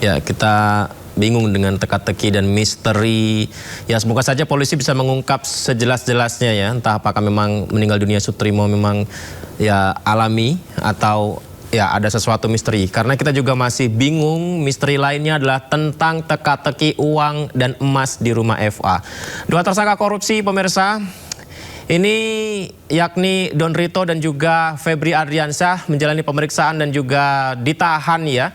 Ya, kita bingung dengan teka-teki dan misteri. Ya, semoga saja polisi bisa mengungkap sejelas-jelasnya ya. Entah apakah memang meninggal dunia Sutrimo memang ya alami atau ya ada sesuatu misteri. Karena kita juga masih bingung. Misteri lainnya adalah tentang teka-teki uang dan emas di rumah FA. Dua tersangka korupsi pemirsa. Ini yakni Don Rito dan juga Febri Adriansyah menjalani pemeriksaan dan juga ditahan ya.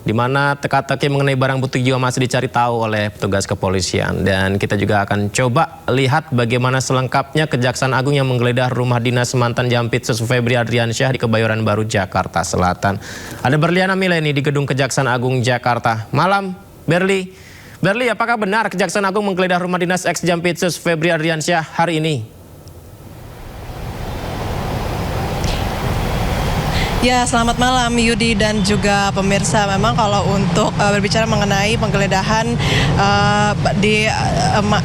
Di mana teka-teki mengenai barang bukti juga masih dicari tahu oleh petugas kepolisian. Dan kita juga akan coba lihat bagaimana selengkapnya Kejaksaan Agung yang menggeledah rumah dinas mantan Jampitsus Febri Adriansyah di Kebayoran Baru, Jakarta Selatan. Ada Berliana Mileni di Gedung Kejaksaan Agung Jakarta. Malam, Berli. Berli, apakah benar Kejaksaan Agung menggeledah rumah dinas ex Jampitsus Febri Adriansyah hari ini? Ya, selamat malam Yudi dan juga pemirsa. Memang kalau untuk berbicara mengenai penggeledahan di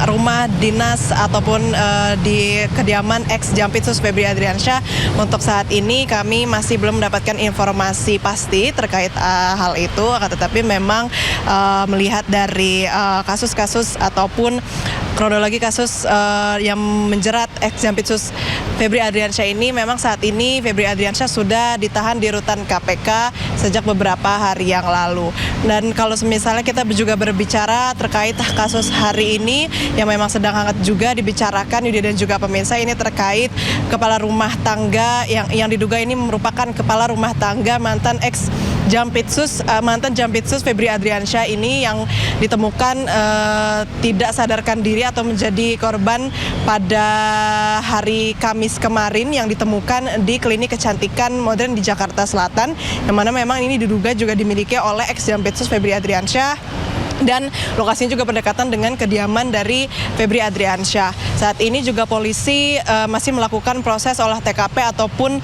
rumah dinas ataupun di kediaman ex Jampitsus Febri Adriansyah, untuk saat ini kami masih belum mendapatkan informasi pasti terkait hal itu. Tetapi memang melihat dari kasus-kasus ataupun kronologi kasus yang menjerat ex Jampitsus Febri Adriansyah ini, memang saat ini Febri Adriansyah sudah ditahan di rutan KPK sejak beberapa hari yang lalu. Dan kalau misalnya kita juga berbicara terkait kasus hari ini yang memang sedang hangat juga dibicarakan Yudi dan juga pemirsa, ini terkait kepala rumah tangga yang diduga ini merupakan kepala rumah tangga mantan ex mantan Jampitsus Febri Adriansyah ini yang ditemukan tidak sadarkan diri atau menjadi korban pada hari Kamis kemarin yang ditemukan di klinik kecantikan modern di Jakarta Selatan, yang mana memang ini diduga juga dimiliki oleh ex Jampitsus Febri Adriansyah. Dan lokasinya juga berdekatan dengan kediaman dari Febri Adriansyah. Saat ini juga polisi masih melakukan proses olah TKP ataupun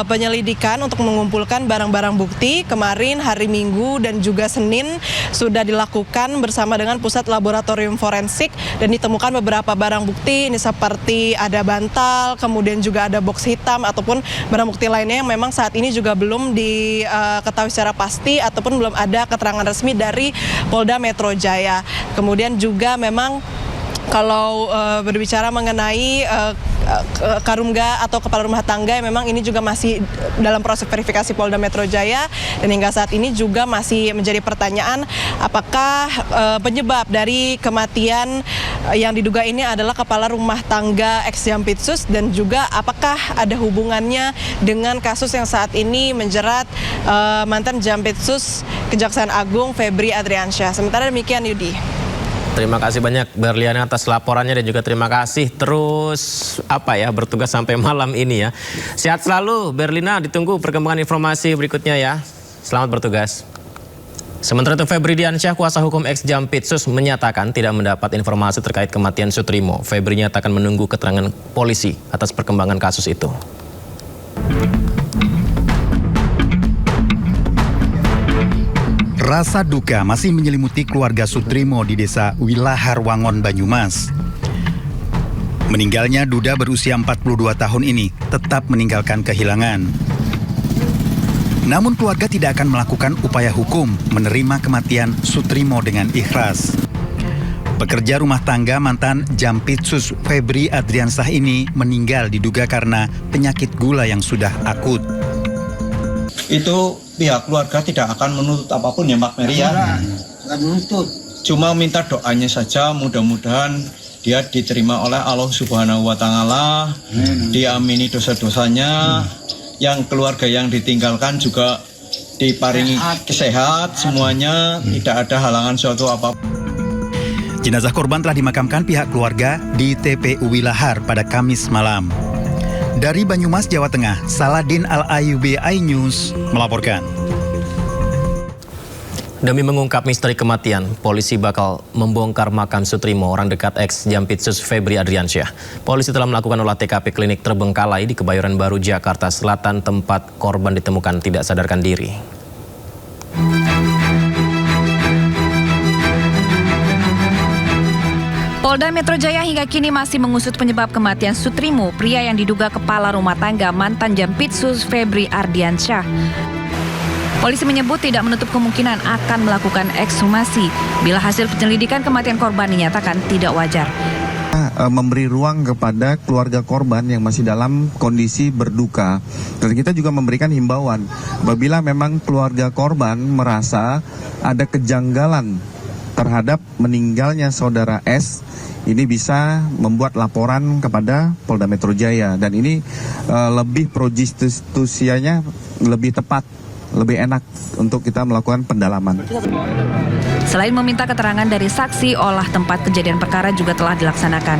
penyelidikan untuk mengumpulkan barang-barang bukti. Kemarin hari Minggu dan juga Senin sudah dilakukan bersama dengan Pusat Laboratorium Forensik dan ditemukan beberapa barang bukti, ini seperti ada bantal, kemudian juga ada box hitam ataupun barang bukti lainnya yang memang saat ini juga belum diketahui secara pasti ataupun belum ada keterangan resmi dari Polda Metro Jaya. Kemudian juga memang kalau berbicara mengenai Karungga atau kepala rumah tangga, memang ini juga masih dalam proses verifikasi Polda Metro Jaya, dan hingga saat ini juga masih menjadi pertanyaan apakah penyebab dari kematian yang diduga ini adalah kepala rumah tangga ex Jampitsus, dan juga apakah ada hubungannya dengan kasus yang saat ini menjerat mantan Jampitsus Kejaksaan Agung Febri Adriansyah. Sementara demikian Yudi. Terima kasih banyak Berliana atas laporannya dan juga terima kasih terus bertugas sampai malam ini ya. Sehat selalu Berlina, ditunggu perkembangan informasi berikutnya ya. Selamat bertugas. Sementara itu Febri Adriansyah, kuasa hukum ex Jampitsus, menyatakan tidak mendapat informasi terkait kematian Sutrimo. Febri nyatakan menunggu keterangan polisi atas perkembangan kasus itu. Rasa duka masih menyelimuti keluarga Sutrimo di desa Wilahar Wangon, Banyumas. Meninggalnya duda berusia 42 tahun ini tetap meninggalkan kehilangan. Namun keluarga tidak akan melakukan upaya hukum menerima kematian Sutrimo dengan ikhlas. Pekerja rumah tangga mantan Jampitsus Febri Adriansyah ini meninggal diduga karena penyakit gula yang sudah akut. Itu pihak keluarga tidak akan menuntut apapun ya Mbak Mary ya. Nggak menuntut. Cuma minta doanya saja, mudah-mudahan dia diterima oleh Allah Subhanahu wa Ta'ala, diamini dosa-dosanya, yang keluarga yang ditinggalkan juga diparingi sehat semuanya, tidak ada halangan suatu apapun. Jenazah korban telah dimakamkan pihak keluarga di TPU Wilahar pada Kamis malam. Dari Banyumas, Jawa Tengah, Saladin Al-Ayubi, iNews melaporkan. Demi mengungkap misteri kematian, polisi bakal membongkar makam Sutrimo, orang dekat ex Jampitsus Febri Adriansyah. Polisi telah melakukan olah TKP klinik terbengkalai di Kebayoran Baru, Jakarta Selatan, tempat korban ditemukan tidak sadarkan diri. Polda Metro Jaya hingga kini masih mengusut penyebab kematian Sutrimo, pria yang diduga kepala rumah tangga mantan Jampitsus Febri Adriansyah. Polisi menyebut tidak menutup kemungkinan akan melakukan ekshumasi bila hasil penyelidikan kematian korban dinyatakan tidak wajar. Memberi ruang kepada keluarga korban yang masih dalam kondisi berduka. Dan kita juga memberikan himbauan apabila memang keluarga korban merasa ada kejanggalan terhadap meninggalnya saudara S, ini bisa membuat laporan kepada Polda Metro Jaya. Dan ini lebih pro justisianya lebih tepat, lebih enak untuk kita melakukan pendalaman. Selain meminta keterangan dari saksi, olah tempat kejadian perkara juga telah dilaksanakan.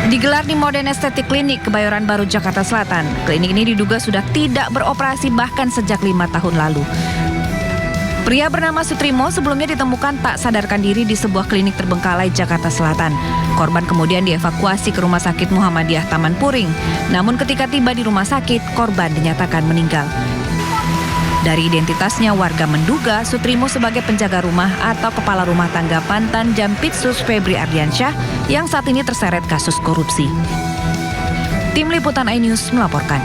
Digelar di Modern Estetik Klinik Kebayoran Baru, Jakarta Selatan. Klinik ini diduga sudah tidak beroperasi bahkan sejak 5 tahun lalu. Pria bernama Sutrimo sebelumnya ditemukan tak sadarkan diri di sebuah klinik terbengkalai Jakarta Selatan. Korban kemudian dievakuasi ke Rumah Sakit Muhammadiyah Taman Puring. Namun ketika tiba di rumah sakit, korban dinyatakan meninggal. Dari identitasnya, warga menduga Sutrimo sebagai penjaga rumah atau kepala rumah tangga Pantan Jampitsus Febri Ardiansyah yang saat ini terseret kasus korupsi. Tim Liputan iNews melaporkan.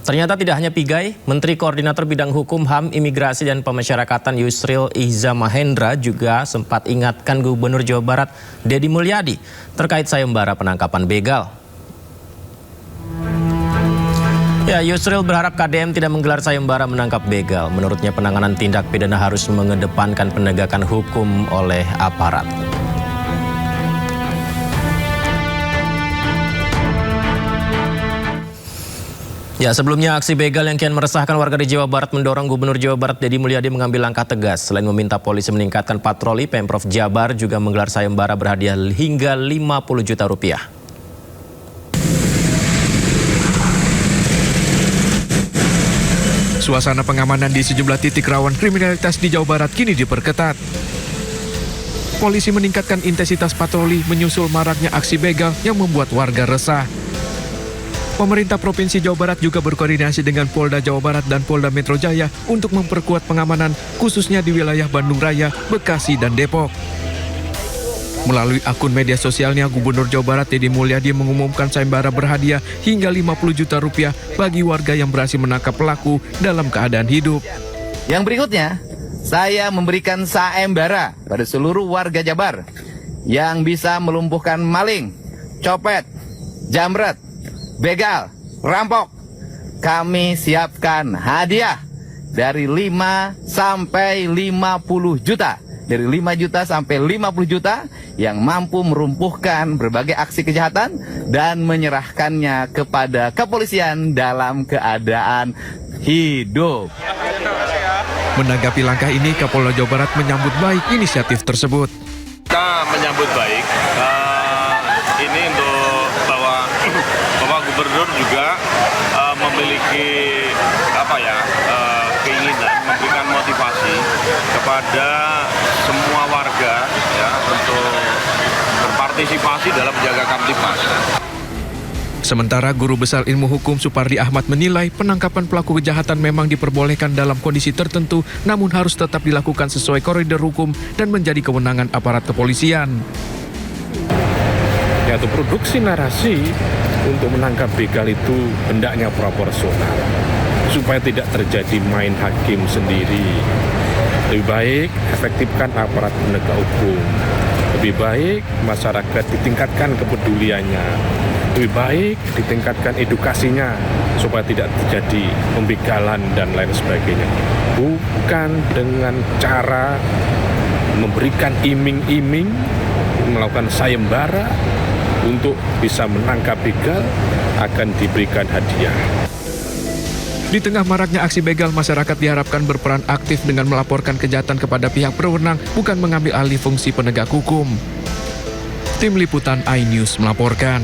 Ternyata tidak hanya pigai, Menteri Koordinator Bidang Hukum, HAM, Imigrasi, dan Pemasyarakatan Yusril Iza Mahendra juga sempat ingatkan Gubernur Jawa Barat Deddy Mulyadi terkait sayembara penangkapan begal. Ya, Yusril berharap KDM tidak menggelar sayembara menangkap begal. Menurutnya penanganan tindak pidana harus mengedepankan penegakan hukum oleh aparat. Ya, sebelumnya aksi begal yang kian meresahkan warga di Jawa Barat mendorong Gubernur Jawa Barat Deddy Mulyadi mengambil langkah tegas. Selain meminta polisi meningkatkan patroli, Pemprov Jabar juga menggelar sayembara berhadiah hingga 50 juta rupiah. Suasana pengamanan di sejumlah titik rawan kriminalitas di Jawa Barat kini diperketat. Polisi meningkatkan intensitas patroli menyusul maraknya aksi begal yang membuat warga resah. Pemerintah Provinsi Jawa Barat juga berkoordinasi dengan Polda Jawa Barat dan Polda Metro Jaya untuk memperkuat pengamanan khususnya di wilayah Bandung Raya, Bekasi, dan Depok. Melalui akun media sosialnya, Gubernur Jawa Barat Deddy Mulyadi mengumumkan sayembara berhadiah hingga 50 juta rupiah bagi warga yang berhasil menangkap pelaku dalam keadaan hidup. Yang berikutnya, saya memberikan sayembara pada seluruh warga Jabar yang bisa melumpuhkan maling, copet, jamret, begal, rampok. Kami siapkan hadiah dari 5 sampai 50 juta. Dari 5 juta sampai 50 juta yang mampu merumpuhkan berbagai aksi kejahatan dan menyerahkannya kepada kepolisian dalam keadaan hidup. Menanggapi langkah ini, Kapolda Jawa Barat menyambut baik inisiatif tersebut. Kita menyambut baik ini untuk bahwa Bapak Gubernur juga memiliki keinginan memberikan motivasi kepada semua warga ya untuk berpartisipasi dalam menjaga Kamtibmas. Sementara Guru Besar Ilmu Hukum Supardi Ahmad menilai penangkapan pelaku kejahatan memang diperbolehkan dalam kondisi tertentu, namun harus tetap dilakukan sesuai koridor hukum dan menjadi kewenangan aparat kepolisian. Yaitu produksi narasi untuk menangkap begal itu hendaknya proporsional, supaya tidak terjadi main hakim sendiri. Lebih baik efektifkan aparat penegak hukum. Lebih baik masyarakat ditingkatkan kepeduliannya. Lebih baik ditingkatkan edukasinya supaya tidak terjadi pembegalan dan lain sebagainya. Bukan dengan cara memberikan iming-iming, melakukan sayembara untuk bisa menangkap begal akan diberikan hadiah. Di tengah maraknya aksi begal, masyarakat diharapkan berperan aktif dengan melaporkan kejahatan kepada pihak berwenang, bukan mengambil alih fungsi penegak hukum. Tim Liputan iNews melaporkan.